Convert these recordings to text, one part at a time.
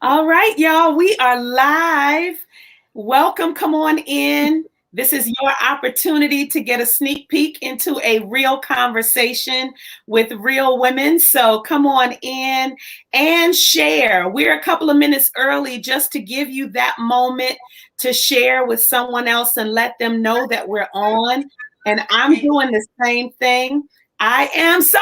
All right, y'all, we are live. Welcome, come on in. This is your opportunity to get a sneak peek into a real conversation with real women. So come on in and share. We're a couple of minutes early just to give you that moment to share with someone else and let them know that we're on. And I'm doing the same thing. I am so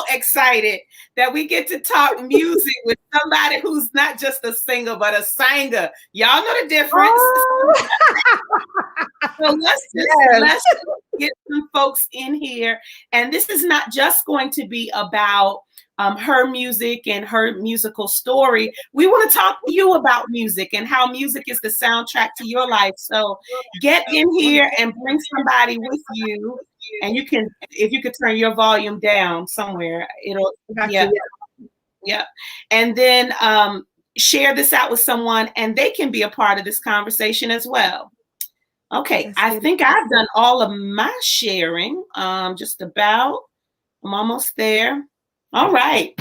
excited that we get to talk music with somebody who's not just a singer, but a singer. Y'all know the difference. Oh. So let's get some folks in here. And this is not just going to be about her music and her musical story. We want to talk to you about music and how music is the soundtrack to your life. So get in here and bring somebody with you. And you can, if you could turn your volume down somewhere, it'll, yeah. And then share this out with someone and they can be a part of this conversation as well. Okay, I think I've done all of my sharing, just about. I'm almost there. All right.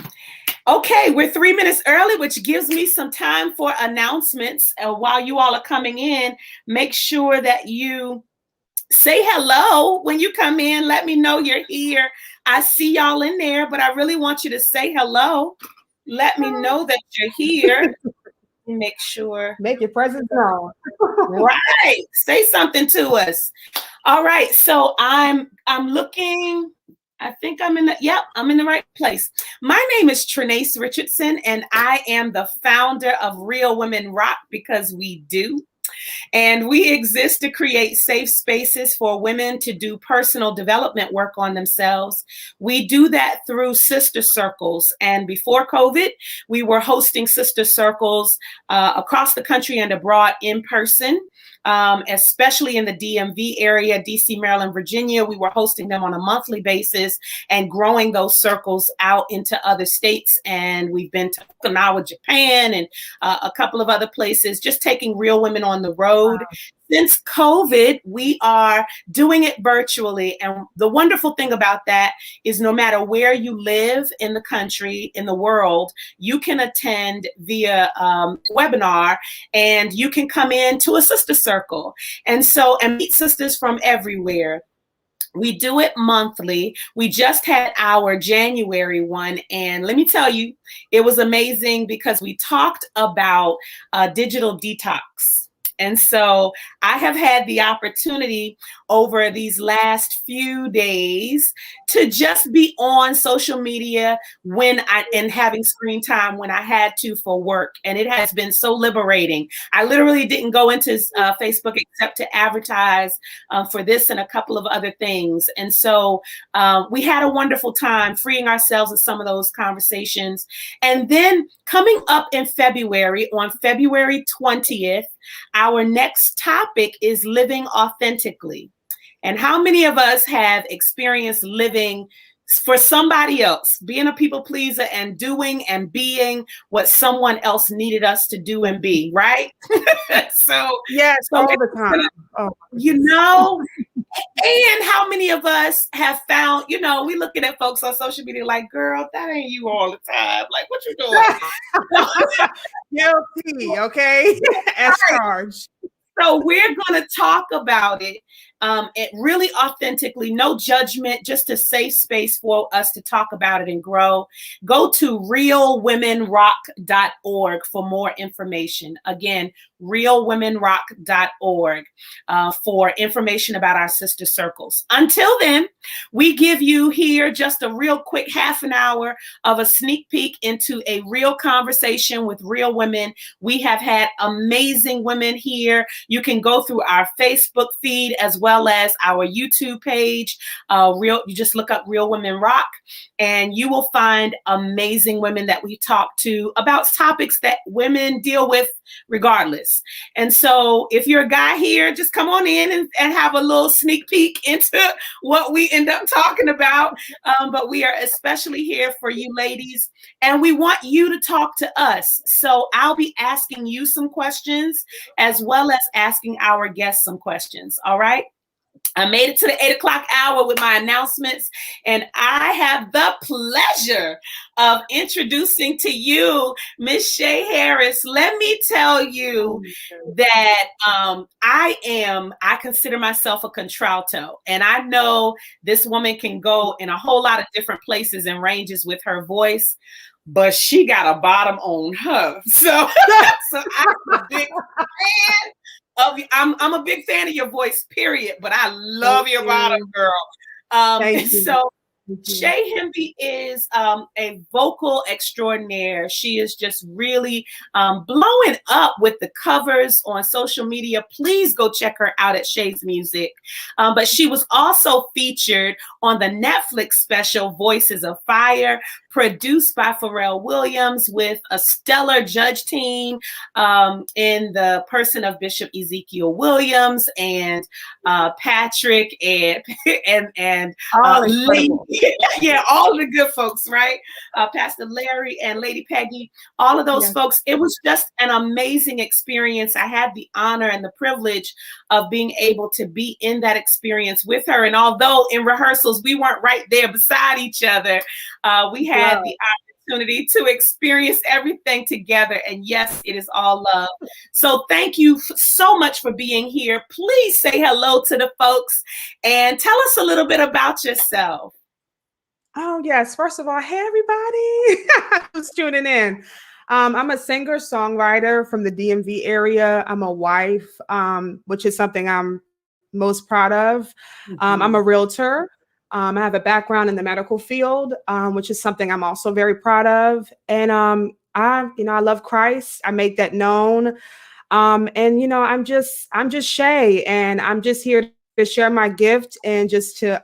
Okay, we're 3 minutes early, which gives me some time for announcements. While you all are coming in, make sure that you say hello when you come in. Let me know you're here. I see y'all in there, but I really want you to say hello. Let me know that you're here. Make sure. Make your presence known. Right. Say something to us. All right. So I'm looking. I think I'm in the right place. My name is Trenace Richardson, and I am the founder of Real Women Rock because we do. And we exist to create safe spaces for women to do personal development work on themselves. We do that through sister circles. And before COVID, we were hosting sister circles across the country and abroad in person. Especially in the DMV area, DC, Maryland, Virginia. We were hosting them on a monthly basis and growing those circles out into other states. And we've been to Okinawa, Japan, and a couple of other places, just taking real women on the road. Wow. Since COVID, we are doing it virtually. And the wonderful thing about that is no matter where you live in the country, in the world, you can attend via webinar and you can come in to a sister circle. And meet sisters from everywhere. We do it monthly. We just had our January one. And let me tell you, it was amazing because we talked about digital detox. And so I have had the opportunity over these last few days to just be on social media and having screen time when I had to for work. And it has been so liberating. I literally didn't go into Facebook except to advertise for this and a couple of other things. And so we had a wonderful time freeing ourselves of some of those conversations. And then coming up in February, on February 20th, our next topic is living authentically. And how many of us have experienced living for somebody else, being a people pleaser and doing and being what someone else needed us to do and be, right? Yes, all the time. And how many of us have found, we looking at folks on social media like, girl, that ain't you all the time. Like, what you doing? Guilty, okay? As charged. So we're going to talk about it really authentically, no judgment, just a safe space for us to talk about it and grow. Go to realwomenrock.org for more information. Again, realwomenrock.org for information about our sister circles. Until then, we give you here just a real quick half an hour of a sneak peek into a real conversation with real women. We have had amazing women here. You can go through our Facebook feed as well as our YouTube page. You just look up Real Women Rock and you will find amazing women that we talk to about topics that women deal with regardless. And so if you're a guy here, just come on in and have a little sneak peek into what we end up talking about. But we are especially here for you ladies and we want you to talk to us. So I'll be asking you some questions as well as asking our guests some questions. All right. I made it to the 8 o'clock hour with my announcements, and I have the pleasure of introducing to you Miss Shay Harris. Let me tell you that I consider myself a contralto, and I know this woman can go in a whole lot of different places and ranges with her voice, but she got a bottom on her. So, so I'm a big fan. I'm a big fan of your voice, period, but I love your bottom, girl. So Shay Hemby is a vocal extraordinaire. She is just really blowing up with the covers on social media. Please go check her out at Shays Music. But she was also featured on the Netflix special Voices of Fire, produced by Pharrell Williams with a stellar judge team in the person of Bishop Ezekiel Williams and Patrick and Lee. Yeah, all the good folks, right? Pastor Larry and Lady Peggy, all of those folks. It was just an amazing experience. I had the honor and the privilege of being able to be in that experience with her. And although in rehearsals, we weren't right there beside each other, we had the opportunity to experience everything together. And yes, it is all love. So thank you so much for being here. Please say hello to the folks and tell us a little bit about yourself. Oh, yes. First of all, hey, everybody who's tuning in. I'm a singer, songwriter from the DMV area. I'm a wife, which is something I'm most proud of. I'm a realtor. I have a background in the medical field, which is something I'm also very proud of. And I love Christ. I make that known. And I'm just Shay, and I'm just here to share my gift and just to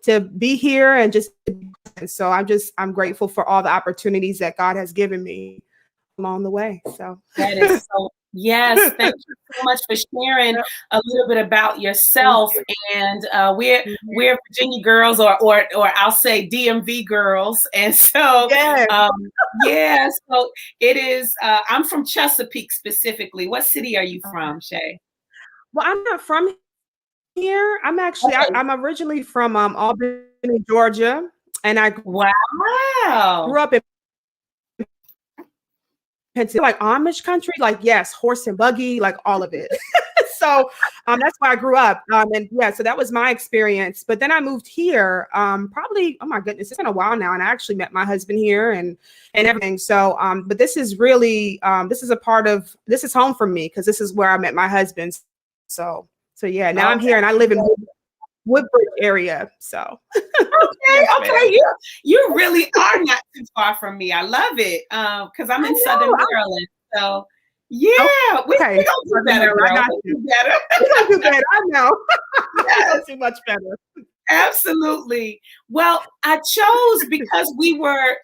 to be here and just so I'm grateful for all the opportunities that God has given me along the way. So that is so yes, thank you so much for sharing a little bit about yourself. And we're Virginia girls, or I'll say DMV girls, and so so it is. I'm from Chesapeake specifically. What city are you from, Shay? Well, I'm not from here. I'm actually I'm originally from Albany, Georgia, and I grew up in like Amish country, like horse and buggy, like all of it. So that's where I grew up, and so that was my experience. But then I moved here, probably, oh my goodness, it's been a while now, and I actually met my husband here and everything. So, but this is really this is home for me, because this is where I met my husband. So yeah, now I'm here and I live in Woodbridge area. So okay, you really are not too far from me. I love it, because I'm in Southern Maryland. So we don't do better, girl. We don't do better. I know. We don't do much better. Absolutely. Well, I chose because we were,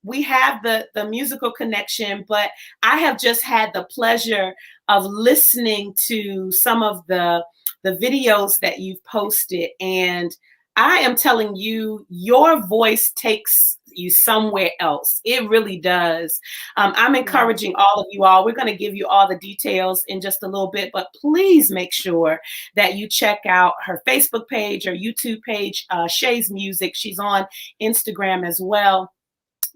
we have the musical connection, but I have just had the pleasure of listening to some of the videos that you've posted. And I am telling you, your voice takes you somewhere else. It really does. I'm encouraging all of you all. We're going to give you all the details in just a little bit, but please make sure that you check out her Facebook page or YouTube page, Shay's Music. She's on Instagram as well.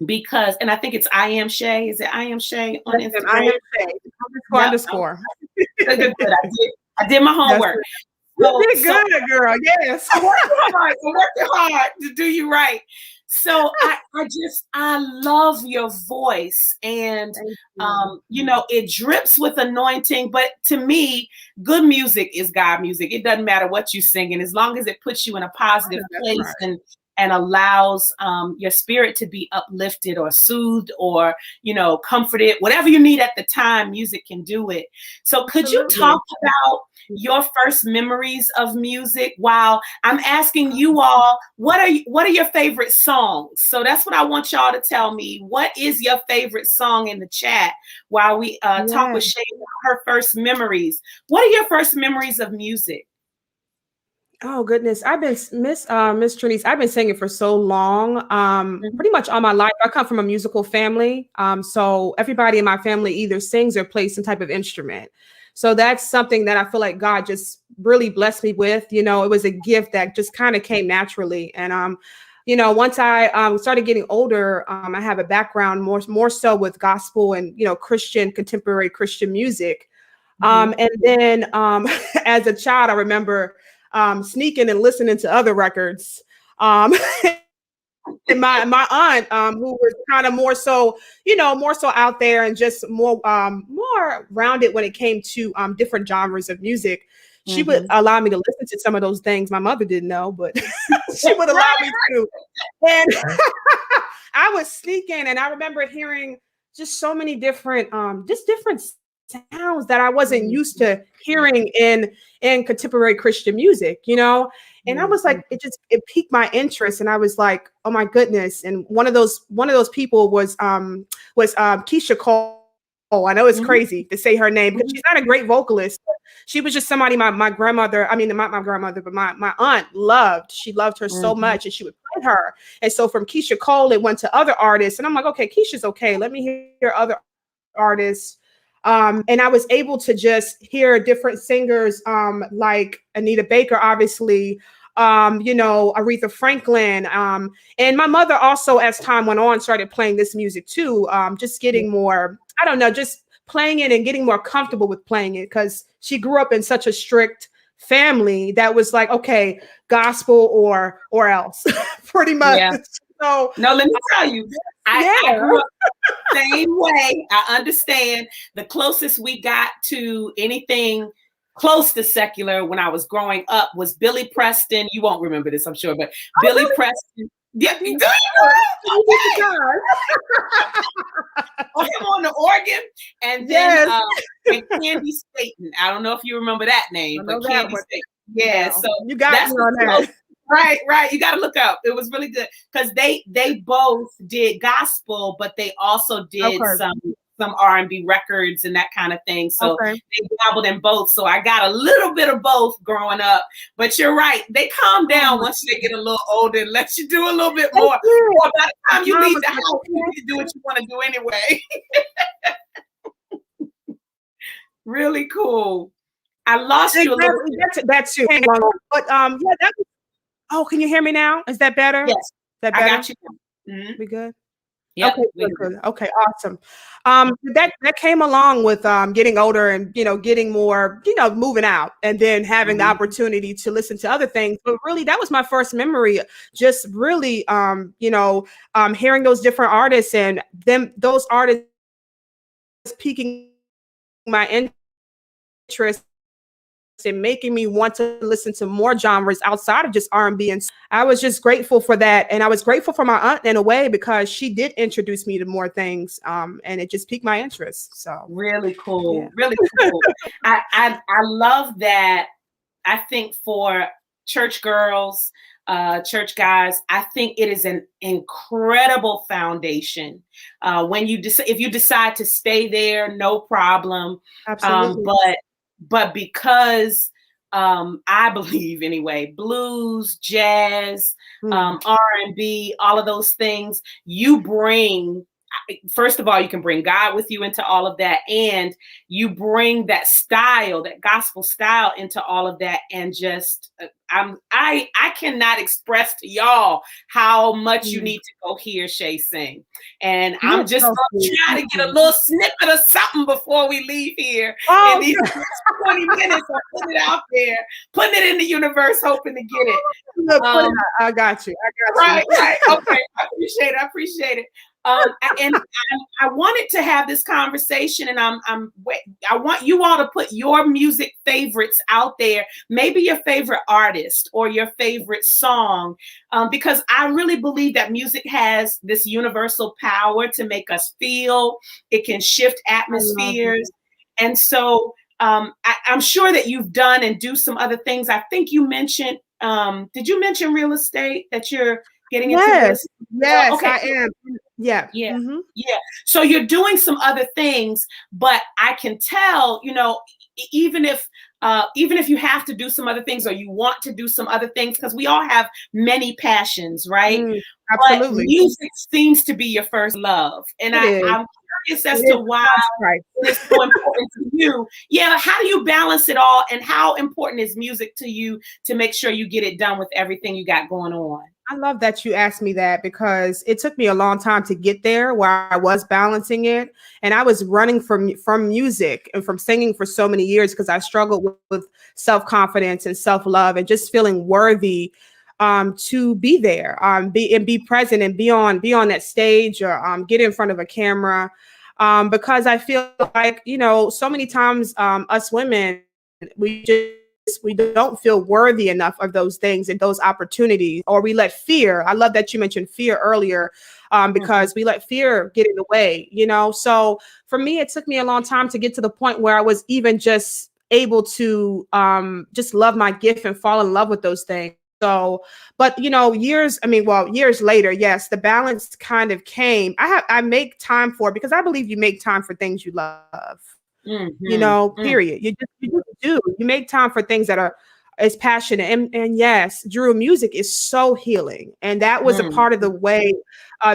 Because, and I think it's I Am Shay. Is it I Am Shay on Instagram? I Am Shay. Underscore. Good. I did my homework. You did good, girl. Yes. I'm working hard to do you right. So I love your voice, and it drips with anointing. But to me, good music is God music. It doesn't matter what you're singing, as long as it puts you in a positive place and allows your spirit to be uplifted or soothed or, comforted, whatever you need at the time, music can do it. So could you talk about your first memories of music? While I'm asking you all, what are your favorite songs? So that's what I want y'all to tell me. What is your favorite song in the chat while we talk with Shay about her first memories? What are your first memories of music? Oh goodness, I've been Miss Trinice. I've been singing for so long, pretty much all my life. I come from a musical family, so everybody in my family either sings or plays some type of instrument. So that's something that I feel like God just really blessed me with. You know, it was a gift that just kind of came naturally. And you know, once I started getting older, I have a background more so with gospel and, you know, Christian, contemporary Christian music. And then as a child, I remember sneaking and listening to other records. And my aunt, who was kind of more so, you know, more so out there and just more rounded when it came to different genres of music, she would allow me to listen to some of those things my mother didn't know, but she would allow me to. And I was sneaking, and I remember hearing just so many different sounds that I wasn't used to hearing in contemporary Christian music, you know. And I was like, it piqued my interest, and I was like, oh my goodness. And one of those people was Keisha Cole. Oh, I know it's crazy to say her name because she's not a great vocalist. She was just somebody my grandmother, I mean, not my grandmother, but my aunt loved. She loved her so much, and she would play her. And so from Keisha Cole, it went to other artists. And I'm like, okay, Keisha's okay. Let me hear other artists. And I was able to just hear different singers, like Anita Baker, obviously, you know, Aretha Franklin. And my mother also, as time went on, started playing this music too, just getting more, I don't know, just playing it and getting more comfortable with playing it, because she grew up in such a strict family that was like, okay, gospel or else, pretty much. Yeah. So no, let me tell you, I grew up the same way. I understand. The closest we got to anything close to secular when I was growing up was Billy Preston. You won't remember this, I'm sure, but Billy Preston. Yeah, do you know? Oh, him on the organ, and then and Candy Staten. I don't know if you remember that name, but Candy Staten. Yeah, no. So you got me on that. Right. You got to look up. It was really good because they both did gospel, but they also did some R&B records and that kind of thing. So they dabbled in both. So I got a little bit of both growing up. But you're right. They calm down once they get a little older and let you do a little bit more. Or by the time you leave the house, you need to do what you want to do anyway. Really cool. I lost you a little bit. That's you. But yeah, that was. Oh, can you hear me now? Is that better? Yes. Is that better? I got you. We good? Yeah. Okay, good. Okay, awesome. That came along with getting older and, you know, getting more, you know, moving out and then having the opportunity to listen to other things. But really, that was my first memory, just really, you know, hearing those different artists and those artists piquing my interest and making me want to listen to more genres outside of just R&B. And I was just grateful for that. And I was grateful for my aunt in a way, because she did introduce me to more things. And it just piqued my interest. So really cool. Yeah. Really cool. I love that. I think for church girls, church guys, I think it is an incredible foundation. When if you decide to stay there, no problem. Absolutely. But because I believe anyway, blues, jazz, R&B, all of those things, you bring, first of all, you can bring God with you into all of that. And you bring that style, that gospel style into all of that. And just, I cannot express to y'all how much you need to go hear Shay sing. And I'm just going to try to get a little snippet of something before we leave here in these 20 minutes. I'll put it out there, putting it in the universe, hoping to get it. I got you. Right. Okay. I appreciate it. And I wanted to have this conversation, and I want you all to put your music favorites out there, maybe your favorite artist or your favorite song, because I really believe that music has this universal power to make us feel. It can shift atmospheres. And so I'm sure that you've done and do some other things. I think you mentioned, did you mention real estate, that you're getting into this? Yes, okay. I am. Yeah. Yeah. Yeah. So you're doing some other things, but I can tell, you know, even if you have to do some other things or you want to do some other things, because we all have many passions, right? Absolutely. But music seems to be your first love. And I'm curious as to why it's so important to you. Yeah, how do you balance it all, and how important is music to you to make sure you get it done with everything you got going on? I love that you asked me that because it took me a long time to get there where I was balancing it. And I was running from music and from singing for so many years because I struggled with self-confidence and self-love and just feeling worthy to be there, be present and be on that stage or get in front of a camera. Because I feel like, so many times us women, we don't feel worthy enough of those things and those opportunities, or we let fear. I love that you mentioned fear earlier, because we let fear get in the way, So for me, it took me a long time to get to the point where I was even just able to just love my gift and fall in love with those things. So, but years later, yes, the balance kind of came. I make time for it because I believe you make time for things you love. Period. You just do. You make time for things that is passionate. And yes, Drew, music is so healing. And that was a part of the way,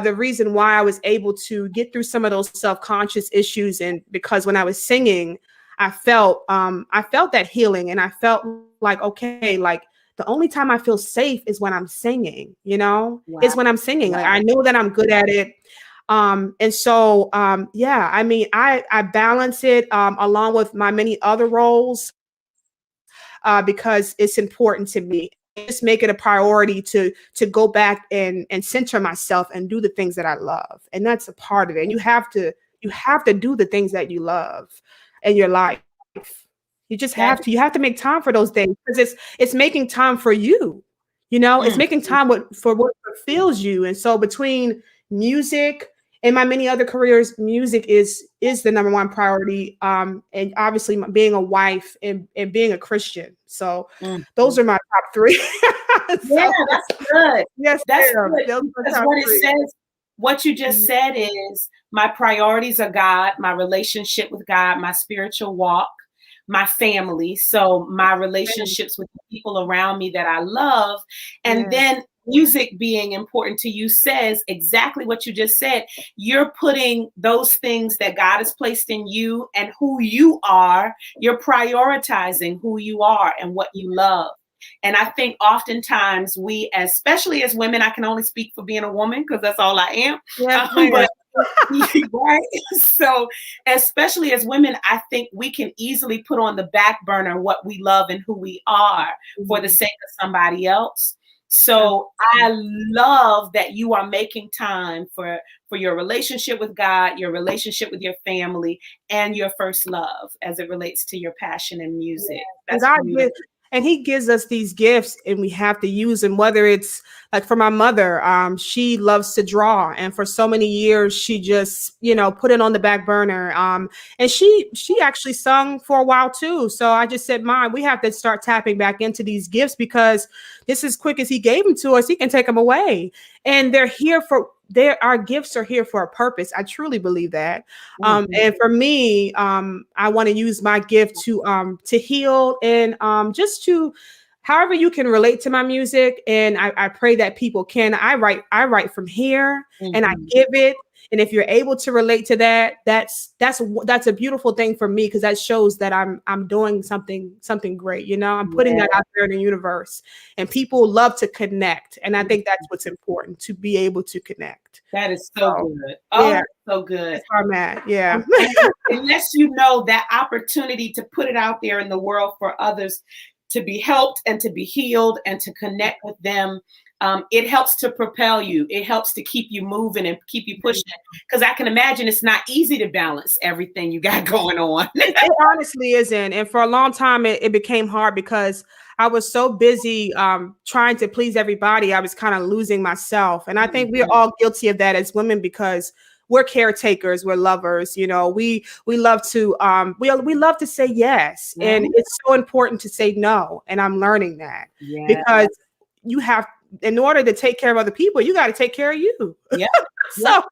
the reason why I was able to get through some of those self-conscious issues. And because when I was singing, I felt that healing, and I felt like, okay, like the only time I feel safe is when I'm singing, is when I'm singing. Like I know that I'm good at it. And so, I balance it along with my many other roles because it's important to me. Just make it a priority to go back and center myself and do the things that I love. And that's a part of it. And you have to do the things that you love in your life. You just have to. You have to make time for those things because it's making time for you. It's making time for what fulfills you. And so between music and my many other careers, music is the number one priority. And obviously being a wife and being a Christian. So those are my top three. Yeah, that's good. Yes, that's good. Because what it says, what you just said is my priorities are God, my relationship with God, my spiritual walk, my family. So my relationships with the people around me that I love. And then music being important to you says exactly what you just said. You're putting those things that God has placed in you and who you are, you're prioritizing who you are and what you love. And I think oftentimes we, especially as women, I can only speak for being a woman because that's all I am. But right. So especially as women, I think we can easily put on the back burner what we love and who we are for the sake of somebody else. So I love that you are making time for your relationship with God, your relationship with your family, and your first love as it relates to your passion in music. That's and he gives us these gifts and we have to use them, whether it's like for my mother, she loves to draw. And for so many years, she just, put it on the back burner. And she actually sung for a while too. So I just said, Mom, we have to start tapping back into these gifts because this is quick as he gave them to us. He can take them away. And our gifts are here for a purpose. I truly believe that. And for me, I want to use my gift to heal and just to however you can relate to my music. And I pray that people can. I write from here and I give it. And if you're able to relate to that, that's a beautiful thing for me because that shows that I'm doing something great. I'm putting that out there in the universe, and people love to connect. And I think that's what's important, to be able to connect. That is so good. Oh, yeah. So good. That's where I'm at. Yeah. Unless that opportunity to put it out there in the world for others to be helped and to be healed and to connect with them. It helps to propel you. It helps to keep you moving and keep you pushing. Because I can imagine it's not easy to balance everything you got going on. It honestly isn't. And for a long time, it became hard because I was so busy trying to please everybody. I was kind of losing myself. And I think we're all guilty of that as women because we're caretakers, we're lovers, we love to we love to say yes. And it's so important to say no. And I'm learning that because you have, in order to take care of other people, you got to take care of you. Yeah. So,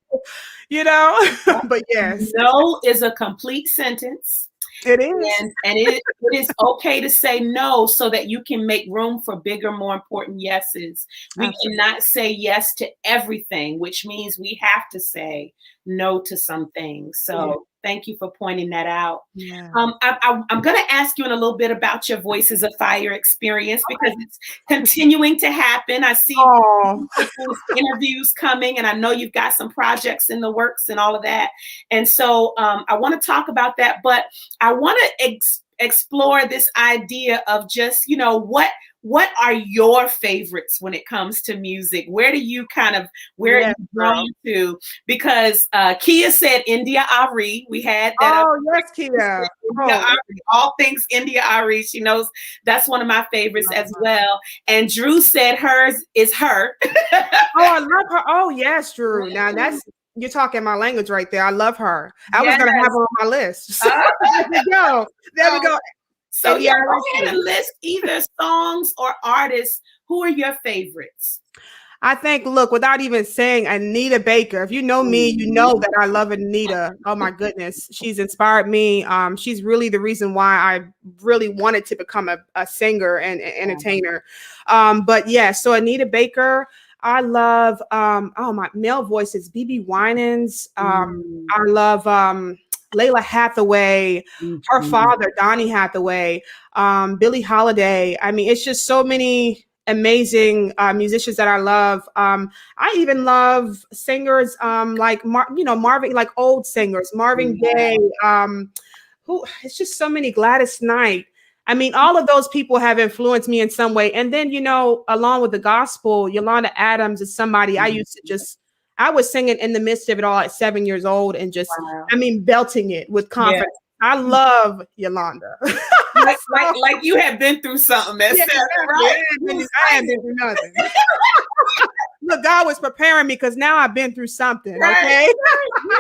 but yes. No is a complete sentence. It is. And it is okay to say no so that you can make room for bigger, more important yeses. We cannot say yes to everything, which means we have to say no to some things. So thank you for pointing that out. Yeah. I'm going to ask you in a little bit about your Voices of Fire experience because it's continuing to happen. I see people's interviews coming, and I know you've got some projects in the works and all of that. And so I want to talk about that, but I want to explore this idea of just, you know, what are your favorites when it comes to music? Where do you where are you drawn to? Because Kia said India Ari. We had that. Oh, yes, Kia. Ari, all things India Ari. She knows that's one of my favorites as well. And Drew said hers is her. I love her. Oh, yes, Drew. Now you're talking my language right there. I love her. I was going to have her on my list. So, there we go. There we go. So go ahead and list either songs or artists. Who are your favorites? I think, look, without even saying Anita Baker, if you know me, you know that I love Anita. Oh my goodness. She's inspired me. She's really the reason why I really wanted to become a singer and entertainer. But yeah, so Anita Baker, I love, my male voices, BB Winans. I love, Layla Hathaway, her father, Donny Hathaway, Billie Holiday. I mean, it's just so many amazing musicians that I love. I even love singers like Marvin, like old singers, Marvin Gaye. It's just so many. Gladys Knight. I mean, all of those people have influenced me in some way. And then, along with the gospel, Yolanda Adams is somebody I was singing in the midst of it all at 7 years old and just, belting it with confidence. Yeah. I love Yolanda. like you have been through something. Right? I haven't been through nothing. Look, God was preparing me because now I've been through something. Right. Okay. Yeah.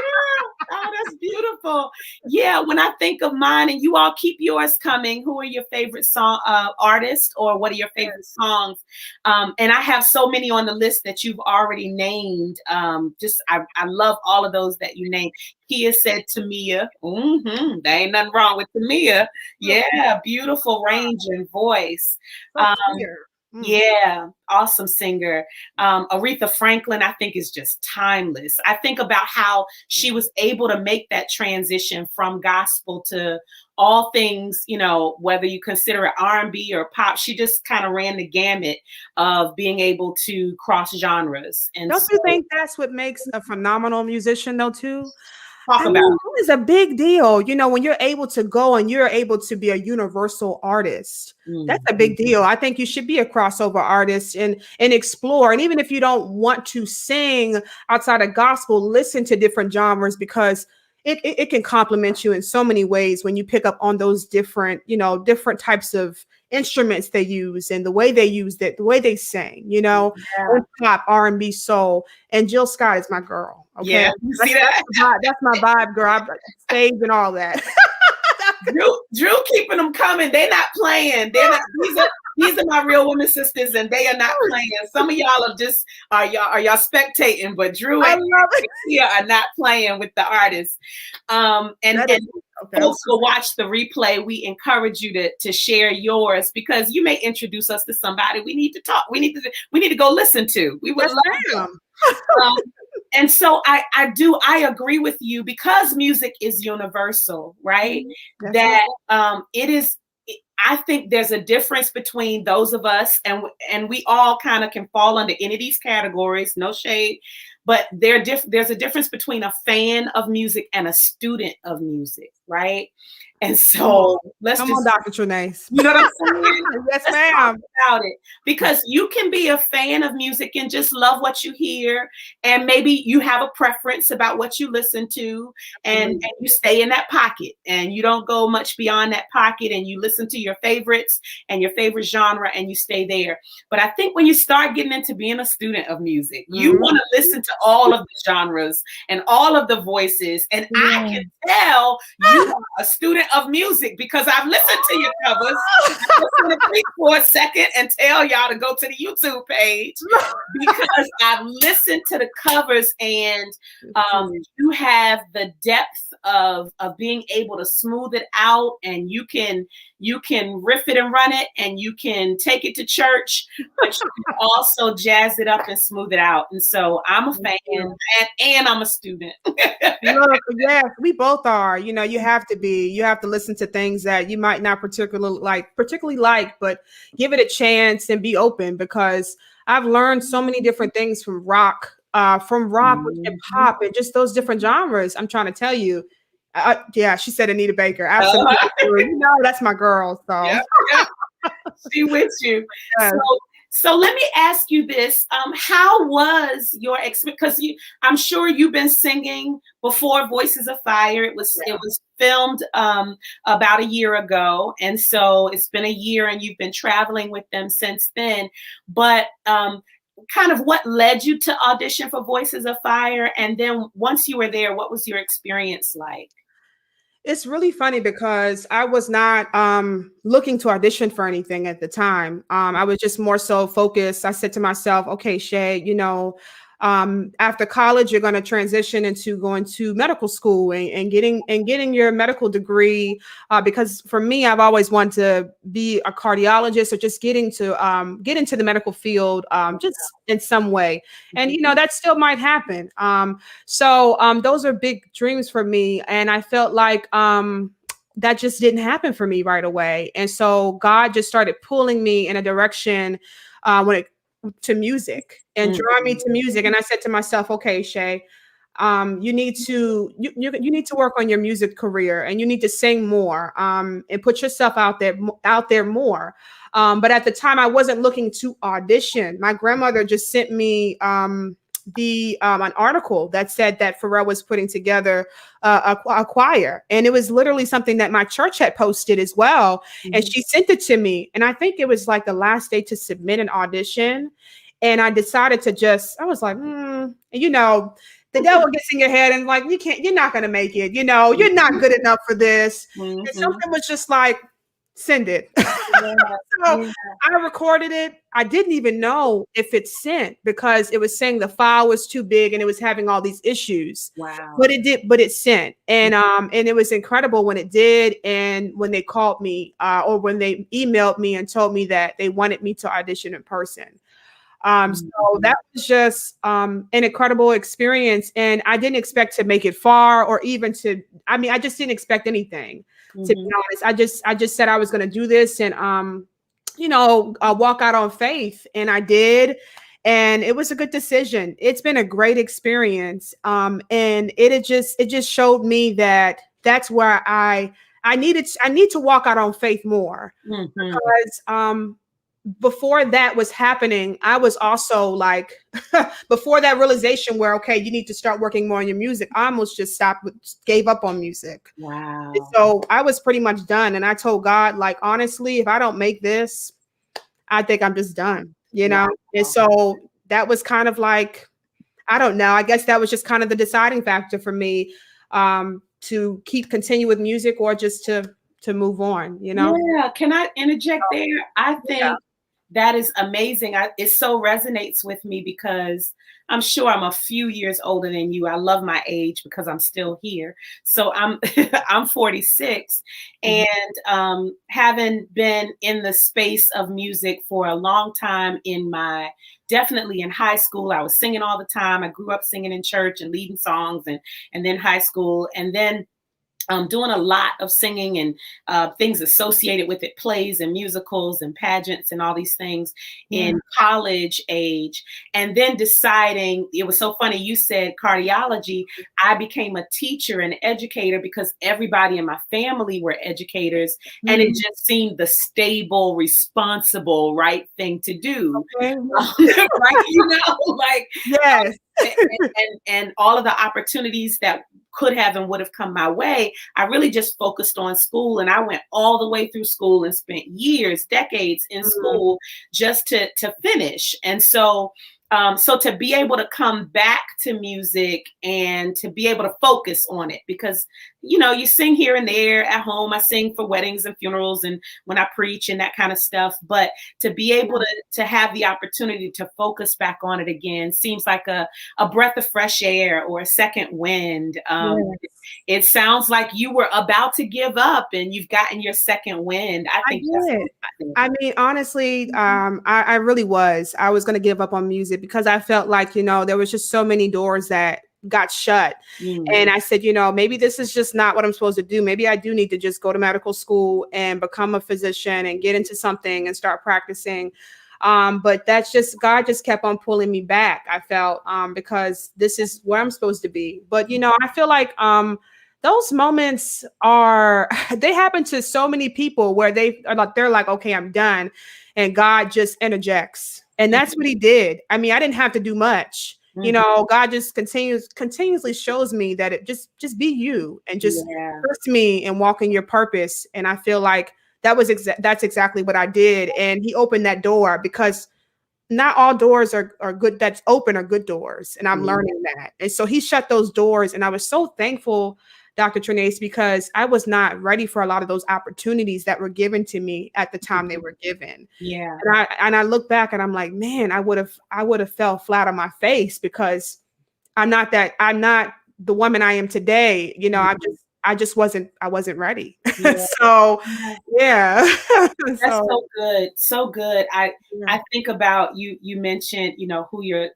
Oh, that's beautiful. Yeah. When I think of mine, and you all keep yours coming, who are your favorite song artists, or what are your favorite songs? And I have so many on the list that you've already named. I love all of those that you named. Kia said Tamia. There ain't nothing wrong with Tamia. Yeah, beautiful range and voice. Yeah, awesome singer. Aretha Franklin, I think, is just timeless. I think about how she was able to make that transition from gospel to all things, whether you consider it R&B or pop. She just kind of ran the gamut of being able to cross genres. And don't you think that's what makes a phenomenal musician, though, too? It is a big deal, when you're able to go and you're able to be a universal artist. That's a big deal. I think you should be a crossover artist and explore. And even if you don't want to sing outside of gospel, listen to different genres, because it can complement you in so many ways when you pick up on those different types of instruments they use and the way they use it, the way they sing, pop, R&B, soul. And Jill Scott is my girl. Okay. Yeah, that's my vibe, girl. I'm stage and all that. Drew keeping them coming. They're not playing. They're not. These are my real women sisters, and they are not playing. Some of y'all are just y'all spectating, but Drew and Kia are not playing with the artists. Folks will watch the replay. We encourage you to share yours, because you may introduce us to somebody we need to talk. We need to go listen to. We would love them. And so I agree with you, because music is universal, right? That it is. I think there's a difference between those of us, and we all kind of can fall under any of these categories. No shade, but there's a difference between a fan of music and a student of music, right? And so come on, Dr. Trinace. You know what I'm saying? Yes, ma'am. About it, because you can be a fan of music and just love what you hear, and maybe you have a preference about what you listen to, and you stay in that pocket, and you don't go much beyond that pocket, and you listen to your favorites and your favorite genre, and you stay there. But I think when you start getting into being a student of music, you want to listen to all of the genres and all of the voices, and I can tell you are a student of music, because I've listened to your covers. I'm going to speak for a second and tell y'all to go to the YouTube page, because I've listened to the covers, and you have the depth of being able to smooth it out, and you can you can riff it and run it, and you can take it to church, but you can also jazz it up and smooth it out. And so I'm a fan, and I'm a student. Look, yes, we both are. You know, you have to listen to things that you might not particularly like, but give it a chance and be open, because I've learned so many different things from rock, and pop, and just those different genres. I'm trying to tell you. Yeah, she said Anita Baker. Absolutely. You know, that's my girl. So yeah. She with you. Yes. So let me ask you this. How was your experience? Because I'm sure you've been singing before Voices of Fire. It was filmed about a year ago. And so it's been a year, and you've been traveling with them since then. But kind of what led you to audition for Voices of Fire? And then once you were there, what was your experience like? It's really funny because I was not looking to audition for anything at the time. I was just more so focused. I said to myself, okay, Shay, you know, after college, you're going to transition into going to medical school and getting your medical degree. Because for me, I've always wanted to be a cardiologist, or just get into the medical field, just in some way. And, you know, that still might happen. So those are big dreams for me. And I felt like that just didn't happen for me right away. And so God just started pulling me in a direction to music, and drawing me to music. And I said to myself, okay, Shay, you need to work on your music career, and you need to sing more, and put yourself out there more. But at the time, I wasn't looking to audition. My grandmother just sent me an article that said that Pharrell was putting together a choir, and it was literally something that my church had posted as well. And she sent it to me, and I think it was like the last day to submit an audition. And I decided I was like, and, you know, the devil gets in your head and like, you're not going to make it. You know, you're not good enough for this. And something was just like, send it. So I recorded it. I didn't even know if it sent, because it was saying the file was too big and it was having all these issues. Wow. But it sent. And it was incredible when it did. And when they called me, or when they emailed me and told me that they wanted me to audition in person. So that was just an incredible experience. And I didn't expect to make it far, or even I just didn't expect anything, to be honest. I just said I was going to do this and, walk out on faith. And I did. And it was a good decision. It's been a great experience. And it just showed me that that's where I need to walk out on faith more, because, before that was happening, I was also like, before that realization where, okay, you need to start working more on your music, I almost just gave up on music. Wow. And so I was pretty much done. And I told God, like, honestly, if I don't make this, I think I'm just done, you know? Wow. And so that was kind of like, I don't know, I guess that was just kind of the deciding factor for me, to continue with music, or just to move on, you know? Yeah. Can I interject there? I think that is amazing. It so resonates with me, because I'm sure I'm a few years older than you. I love my age because I'm still here. So I'm 46, and having been in the space of music for a long time, definitely in high school, I was singing all the time. I grew up singing in church and leading songs, and then high school, and then doing a lot of singing and things associated with it, plays and musicals and pageants and all these things in college age. And then deciding, it was so funny, you said cardiology. I became a teacher and educator because everybody in my family were educators, and it just seemed the stable, responsible, right thing to do. Okay. Right? You know, like, yes. And all of the opportunities that could have and would have come my way, I really just focused on school. And I went all the way through school and spent years, decades in school just to finish. And so So to be able to come back to music and to be able to focus on it, because, you know, you sing here and there at home. I sing for weddings and funerals and when I preach and that kind of stuff. But to be able to have the opportunity to focus back on it again seems like a breath of fresh air or a second wind. It sounds like you were about to give up and you've gotten your second wind. I think did. I mean, honestly, I really was. I was going to give up on music because I felt like, you know, there was just so many doors that got shut. And I said, you know, maybe this is just not what I'm supposed to do. Maybe I do need to just go to medical school and become a physician and get into something and start practicing. But that's just, God just kept on pulling me back. I felt, because this is where I'm supposed to be. But, you know, I feel like, those moments they happen to so many people where they're like, okay, I'm done. And God just interjects. And that's what he did. I mean, I didn't have to do much. You know, God just continuously shows me that it just be you and just trust me and walk in your purpose. And I feel like that's exactly what I did. And he opened that door because not all doors are good. That's open are good doors. And I'm learning that. And so he shut those doors. And I was so thankful, Dr. Trinace, because I was not ready for a lot of those opportunities that were given to me at the time they were given. Yeah. And I look back and I'm like, man, I would have fell flat on my face because I'm not the woman I am today. You know, I wasn't ready. So yeah. That's so good. So good. I think about you mentioned, you know, who your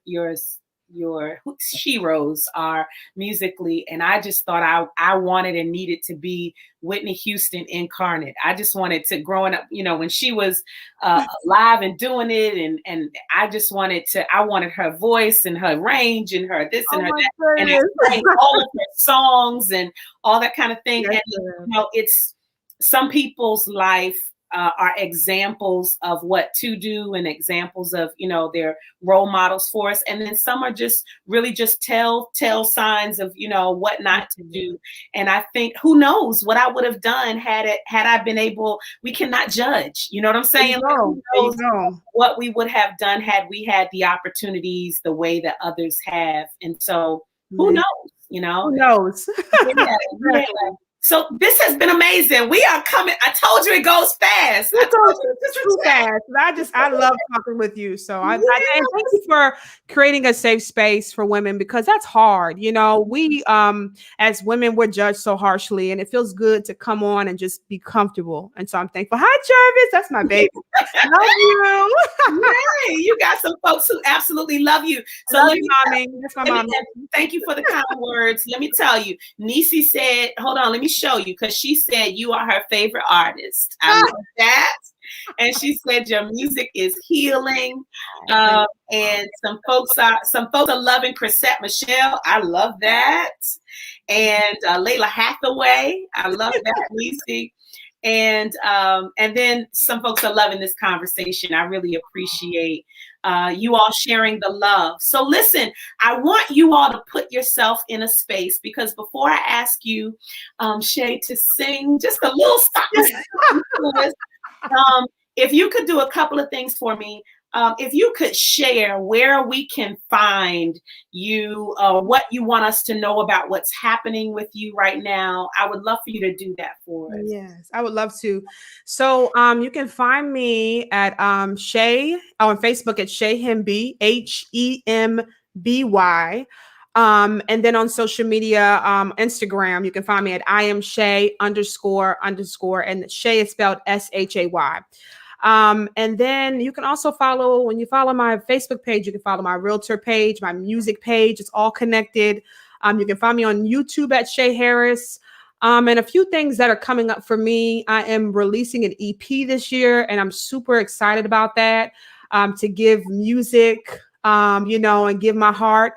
heroes are musically. And I just thought I wanted and needed to be Whitney Houston incarnate. I just wanted to, growing up, you know, when she was alive and doing it. And I just wanted her voice and her range and her this and her that. And I sang all of her songs and all that kind of thing. And, you know, it's some people's life are examples of what to do and examples of, you know, their role models for us. And then some are just really just tell signs of, you know, what not to do. And I think, who knows what I would have done had I been able, we cannot judge, you know what I'm saying? Who knows what we would have done had we had the opportunities the way that others have. And so who knows, you know? Who knows? So this has been amazing. We are coming. I told you it goes fast. I told you it's too fast. I love talking with you. So and thank you for creating a safe space for women, because that's hard. You know, we as women, we're judged so harshly, and it feels good to come on and just be comfortable. And so I'm thankful. Hi, Jarvis. That's my baby. Love you. Hey, you got some folks who absolutely love you. So love you, mommy. That's my mom. Thank you for the kind words. Let me tell you, Nisi said, hold on, let me show you, because she said you are her favorite artist. I love that. And she said your music is healing. And some folks are loving Chrisette Michelle. I love that. And Layla Hathaway. I love that, Nisi. And then some folks are loving this conversation. I really appreciate you all sharing the love. So listen, I want you all to put yourself in a space, because before I ask you, Shay, to sing just a little something, if you could do a couple of things for me. If you could share where we can find you, what you want us to know about what's happening with you right now, I would love for you to do that for us. Yes, I would love to. So you can find me at Shay on Facebook at Shay Hemby, HEMBY. And then on social media, Instagram, you can find me at I am Shay __, and Shay is spelled SHAY. And then you can also when you follow my Facebook page, you can follow my realtor page, my music page. It's all connected. You can find me on YouTube at Shay Harris. And a few things that are coming up for me. I am releasing an EP this year, and I'm super excited about that, to give music, you know, and give my heart.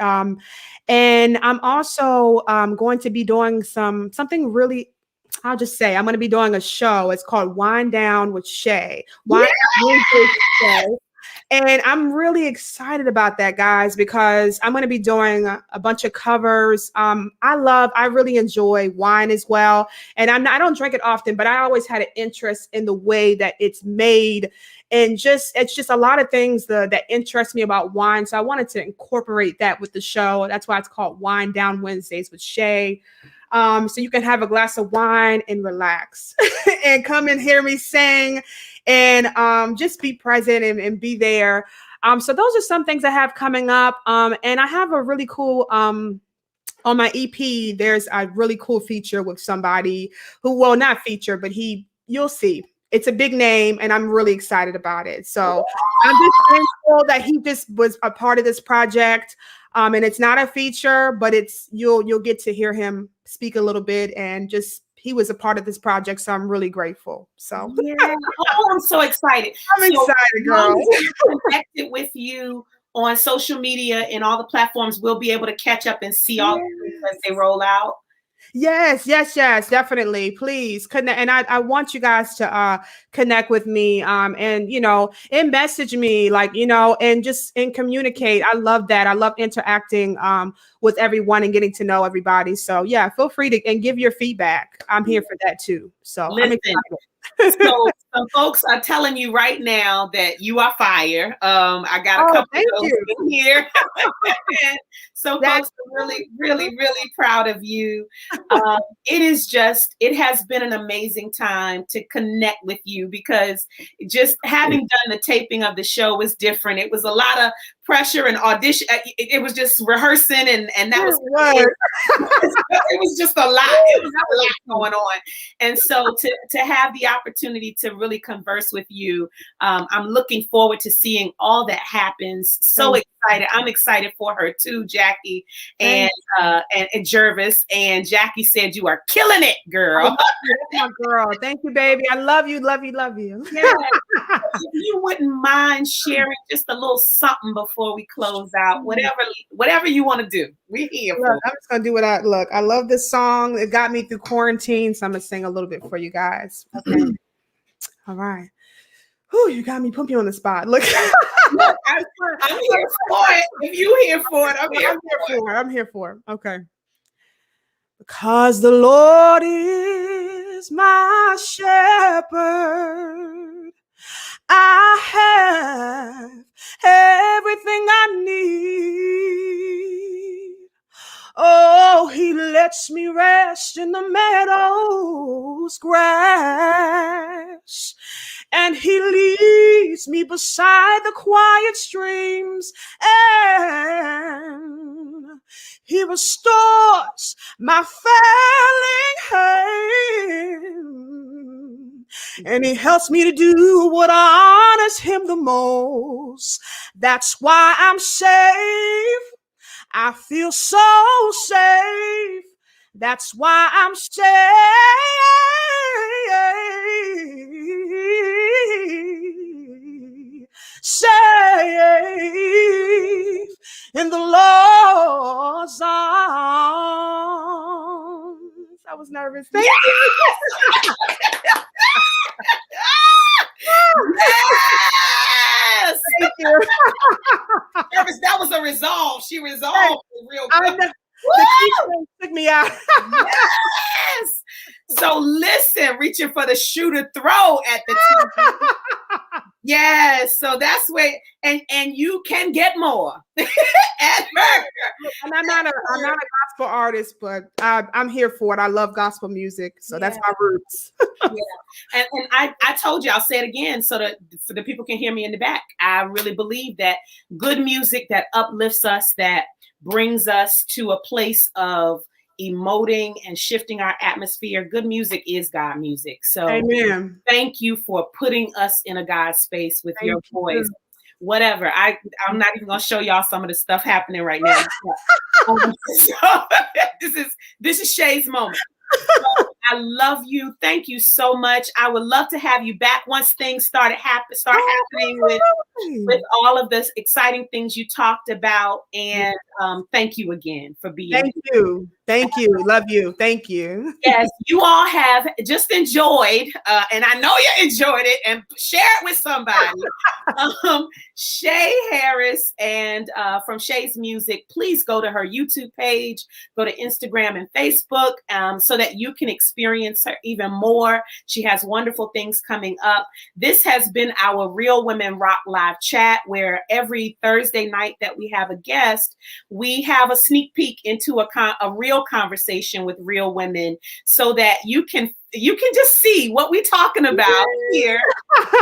And I'm also going to be doing something really, I'll just say, I'm going to be doing a show. It's called Wind Down with Shay. Wind Down with Shay. And I'm really excited about that, guys, because I'm going to be doing a bunch of covers. I really enjoy wine as well. And I don't drink it often, but I always had an interest in the way that it's made. And it's just a lot of things that interest me about wine. So I wanted to incorporate that with the show. That's why it's called Wine Down Wednesdays with Shay. So you can have a glass of wine and relax and come and hear me sing and just be present and be there. So those are some things I have coming up. And I have a really cool on my EP, there's a really cool feature with somebody who, well, not feature, but you'll see. It's a big name and I'm really excited about it. So I'm just thankful that he just was a part of this project. And it's not a feature, but you'll get to hear him speak a little bit, and just he was a part of this project, so I'm really grateful. So yeah, I'm so excited. I'm excited, girl. Connected with you on social media and all the platforms, we'll be able to catch up and see all the things as they roll out. Yes, definitely. Please connect. And I want you guys to connect with me and and message me, and communicate. I love that. I love interacting with everyone and getting to know everybody. So yeah, feel free to and give your feedback. I'm here for that too. So listen, so some folks are telling you right now that you are fire. I got a couple of those in here. So folks are really, really, really proud of you. It has been an amazing time to connect with you, because just having done the taping of the show was different. It was a lot of pressure and audition. It was just rehearsing and that was it was just a lot. It was a lot going on. And so to have the opportunity to really converse with you, I'm looking forward to seeing all that happens. So excited. I'm excited for her too, Jackie and Jervis. And Jackie said you are killing it, girl. My girl. Thank you, baby. I love you, love you, love you. Yeah. If you wouldn't mind sharing just a little something before we close out, whatever you want to do, we're here. I'm just gonna do what I love this song. It got me through quarantine, so I'm gonna sing a little bit for you guys. Okay. All right. Whew, you got me, put me on the spot. Look, I'm here for it. If you here for it, I'm here for it. Okay. Because the Lord is my shepherd, I have everything I need. Oh, he lets me rest in the meadow's grass, and he leads me beside the quiet streams, and he restores my failing hand, and he helps me to do what honors him the most. That's why I'm safe. I feel so safe. That's why I'm safe. Safe in the Lord's arms. I was nervous. Thank you. Yes. Thank you. That was a resolve. She resolved real quick. The key took me out. Yes. So listen, reaching for the shoe to throw at the TV. Yes. So that's where, and you can get more. And I'm not a gospel artist, but I'm here for it. I love gospel music, so that's my roots. And I told you, I'll say it again so that the people can hear me in the back. I really believe that good music that uplifts us, that brings us to a place of emoting and shifting our atmosphere. Good music is God music. So amen. Thank you for putting us in a God space with your voice. Whatever. I'm not even gonna show y'all some of the stuff happening right now. So, this is Shay's moment. So, I love you. Thank you so much. I would love to have you back once things start happening with all of the exciting things you talked about. And thank you again for being here. Thank you. Love you. Thank you. Yes, you all have just enjoyed, and I know you enjoyed it, and share it with somebody. Shay Harris and from Shay's Music, please go to her YouTube page, go to Instagram and Facebook so that you can experience her even more. She has wonderful things coming up. This has been our Real Women Rock Live chat, where every Thursday night that we have a guest, we have a sneak peek into a real conversation with real women so that you can just see what we're talking about here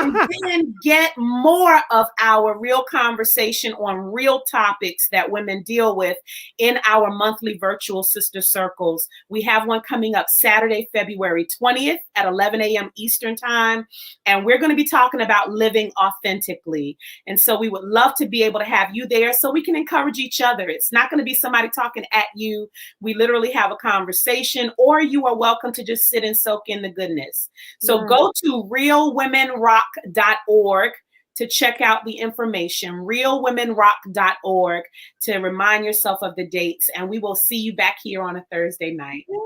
and then get more of our real conversation on real topics that women deal with in our monthly virtual sister circles. We have one coming up Saturday, February 20th at 11 a.m. Eastern time. And we're going to be talking about living authentically. And so we would love to be able to have you there so we can encourage each other. It's not going to be somebody talking at you. We literally have a conversation, or you are welcome to just sit and soak in the goodness. So go to realwomenrock.org to check out the information, realwomenrock.org, to remind yourself of the dates. And we will see you back here on a Thursday night. Yay.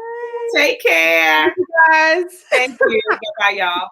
Take care. Thank you guys. Thank you. Bye, y'all.